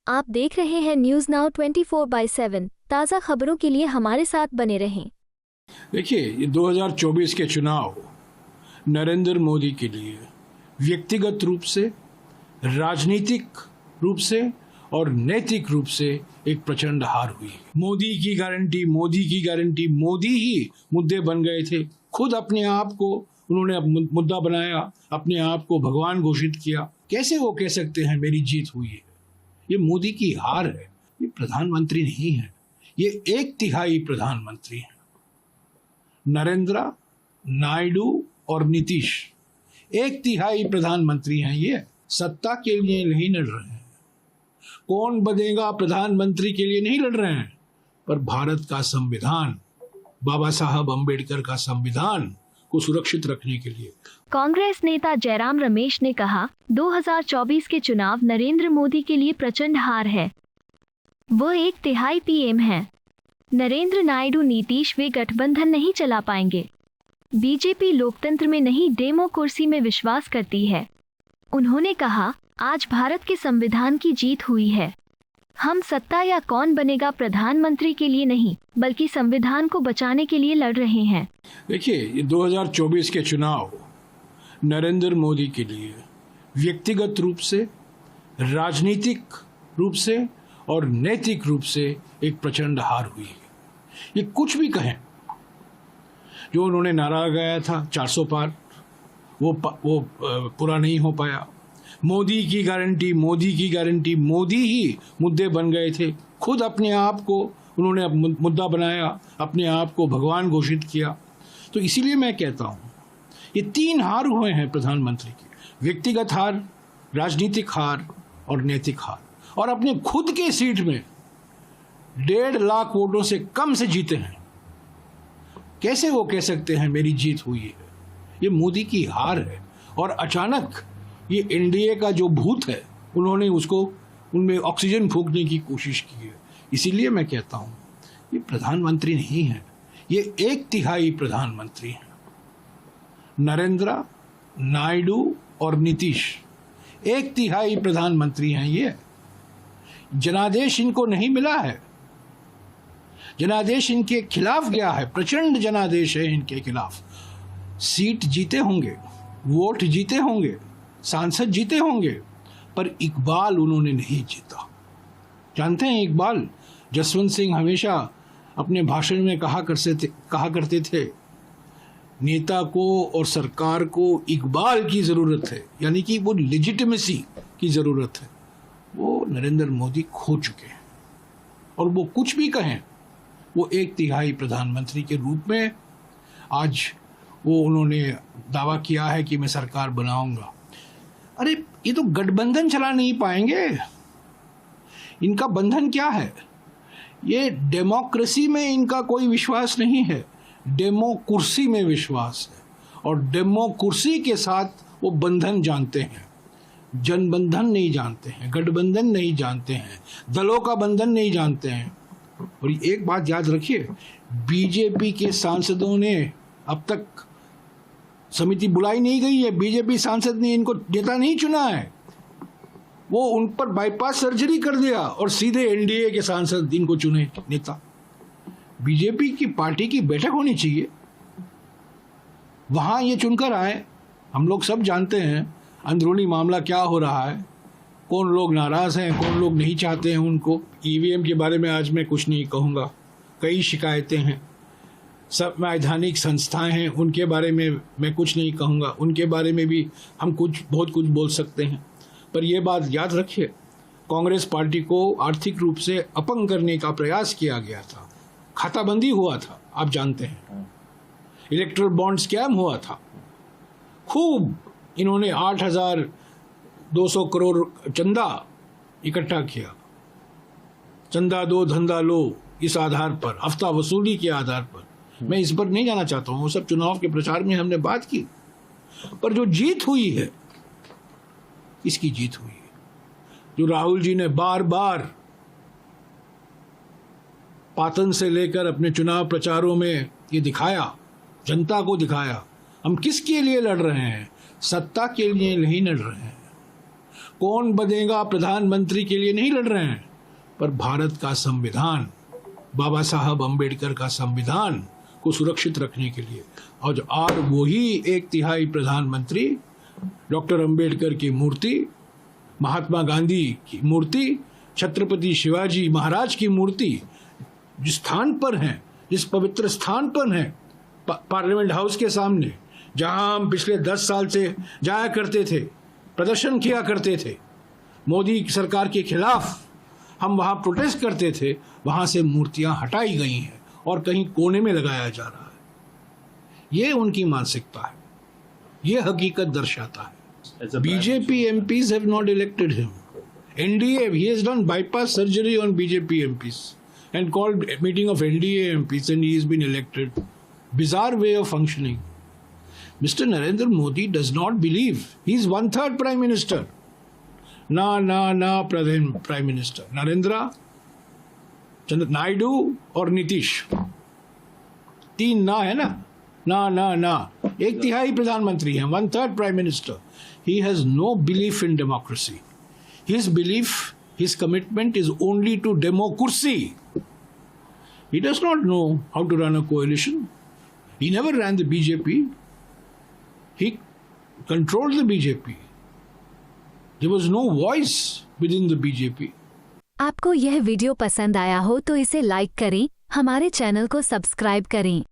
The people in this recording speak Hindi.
आप देख रहे हैं न्यूज नाउ 24/7। ताज़ा खबरों के लिए हमारे साथ बने रहें। देखिए, ये 2024 के चुनाव नरेंद्र मोदी के लिए व्यक्तिगत रूप से, राजनीतिक रूप से और नैतिक रूप से एक प्रचंड हार हुई। मोदी की गारंटी, मोदी की गारंटी, मोदी ही मुद्दे बन गए थे। खुद अपने आप को उन्होंने मुद्दा बनाया, अपने आप को भगवान घोषित किया। कैसे वो कह सकते हैं मेरी जीत हुई है? ये मोदी की हार है। ये प्रधानमंत्री नहीं है, ये 1/3 प्रधानमंत्री है। नरेंद्र, नायडू और नीतीश 1/3 प्रधानमंत्री हैं। ये सत्ता के लिए नहीं लड़ रहे हैं, कौन बनेगा प्रधानमंत्री के लिए नहीं लड़ रहे हैं, पर भारत का संविधान, बाबा साहब अम्बेडकर का संविधान को सुरक्षित रखने के लिए। कांग्रेस नेता जयराम रमेश ने कहा, 2024 के चुनाव नरेंद्र मोदी के लिए प्रचंड हार है। वो 1/3 पीएम हैं। नरेंद्र, नायडू, नीतीश वे गठबंधन नहीं चला पाएंगे। बीजेपी लोकतंत्र में नहीं, डेमोक्रेसी में विश्वास करती है। उन्होंने कहा, आज भारत के संविधान की जीत हुई है। हम सत्ता या कौन बनेगा प्रधानमंत्री के लिए नहीं, बल्कि संविधान को बचाने के लिए लड़ रहे हैं। देखिए, ये 2024 के चुनाव नरेंद्र मोदी के लिए व्यक्तिगत रूप से, राजनीतिक रूप से और नैतिक रूप से एक प्रचंड हार हुई। ये कुछ भी कहें, जो उन्होंने नारा लगाया था 400 पार, वो पूरा नहीं हो पाया। मोदी की गारंटी, मोदी की गारंटी, मोदी ही मुद्दे बन गए थे। खुद अपने आप को उन्होंने मुद्दा बनाया, अपने आप को भगवान घोषित किया। तो इसीलिए मैं कहता हूँ, ये 3 हार हुए हैं प्रधानमंत्री के, व्यक्तिगत हार, राजनीतिक हार और नैतिक हार। और अपने खुद के सीट में 1.5 लाख वोटों से कम से जीते हैं। कैसे वो कह सकते हैं मेरी जीत हुई है? ये मोदी की हार है। और अचानक ये एनडीए का जो भूत है, उन्होंने उसको उनमें ऑक्सीजन फूंकने की कोशिश की है। इसीलिए मैं कहता हूँ, ये प्रधानमंत्री नहीं है, ये 1/3 प्रधानमंत्री हैं। नरेंद्र, नायडू और नीतीश 1/3 प्रधानमंत्री हैं। ये जनादेश इनको नहीं मिला है। जनादेश इनके खिलाफ गया है, प्रचंड जनादेश है इनके खिलाफ। सीट जीते होंगे, वोट जीते होंगे, सांसद जीते होंगे, पर इकबाल उन्होंने नहीं जीता। जानते हैं इकबाल? जसवंत सिंह हमेशा अपने भाषण में कहा करते थे, नेता को और सरकार को इकबाल की ज़रूरत है, यानी कि वो लेजिटिमेसी की ज़रूरत है। वो नरेंद्र मोदी खो चुके हैं। और वो कुछ भी कहें, वो 1/3 प्रधानमंत्री के रूप में आज वो उन्होंने दावा किया है कि मैं सरकार बनाऊंगा। अरे, ये तो गठबंधन चला नहीं पाएंगे। इनका बंधन क्या है? ये डेमोक्रेसी में इनका कोई विश्वास नहीं है, डेमोकुर्सी में विश्वास है। और डेमोकुर्सी के साथ वो बंधन जानते हैं, जनबंधन नहीं जानते हैं, गठबंधन नहीं जानते हैं, दलों का बंधन नहीं जानते हैं। और एक बात याद रखिए, बीजेपी के सांसदों ने अब तक समिति बुलाई नहीं गई है। बीजेपी सांसद ने इनको नेता नहीं चुना है। वो उन पर बाईपास सर्जरी कर दिया और सीधे एनडीए के सांसद इनको चुने नेता। बीजेपी की पार्टी की बैठक होनी चाहिए, वहां ये चुनकर आए। हम लोग सब जानते हैं अंदरूनी मामला क्या हो रहा है, कौन लोग नाराज हैं, कौन लोग नहीं चाहते हैं उनको। ईवीएम के बारे में आज मैं कुछ नहीं कहूँगा, कई शिकायतें हैं। संवैधानिक संस्थाएं हैं, उनके बारे में मैं कुछ नहीं कहूँगा, उनके बारे में भी हम बहुत कुछ बोल सकते हैं। पर यह बात याद रखिए, कांग्रेस पार्टी को आर्थिक रूप से अपंग करने का प्रयास किया गया था, खाताबंदी हुआ था, आप जानते हैं, इलेक्ट्रल बॉन्ड स्कैम हुआ था। खूब इन्होंने 8,200 करोड़ चंदा इकट्ठा किया। चंदा दो धंधा लो, इस आधार पर, हफ्ता वसूली के आधार पर। मैं इस पर नहीं जाना चाहता हूँ, वो सब चुनाव के प्रचार में हमने बात की। पर जो जीत हुई है, इसकी जीत हुई है, जो राहुल जी ने बार बार पातन से लेकर अपने चुनाव प्रचारों में ये दिखाया, जनता को दिखाया, हम किसके लिए लड़ रहे हैं, सत्ता के लिए नहीं लड़ रहे हैं। कौन बनेगा प्रधानमंत्री के लिए नहीं लड़ रहे हैं, पर भारत का संविधान, बाबा साहब अंबेडकर का संविधान को सुरक्षित रखने के लिए। और वही 1/3 प्रधानमंत्री डॉक्टर अंबेडकर की मूर्ति, महात्मा गांधी की मूर्ति, छत्रपति शिवाजी महाराज की मूर्ति जिस स्थान पर है, जिस पवित्र स्थान पर है, पार्लियामेंट हाउस के सामने, जहां हम पिछले 10 साल से जाया करते थे, प्रदर्शन किया करते थे, मोदी सरकार के खिलाफ हम वहां प्रोटेस्ट करते थे, वहां से मूर्तियां हटाई गई हैं और कहीं कोने में लगाया जा रहा है। ये उनकी मानसिकता है, ये हकीकत दर्शाता है। BJP MPs have not elected him. NDA, he has done bypass surgery on BJP MPs and called a meeting of NDA MPs and he has been elected. Bizarre way of functioning. Mr. Narendra Modi does not believe. He is 1/3 Prime Minister. Na Prime Minister. Narendra, Naidu और नीतीश, 3 ना है ना, ना 1/3 प्रधानमंत्री हैं, 1/3 Prime Minister. He has no belief in democracy. His belief, his commitment is only to democracy. He does not know how to run a coalition. He never ran the BJP. He controlled the BJP. There was no voice within the BJP. आपको यह वीडियो पसंद आया हो तो इसे लाइक करें, हमारे चैनल को सब्सक्राइब करें।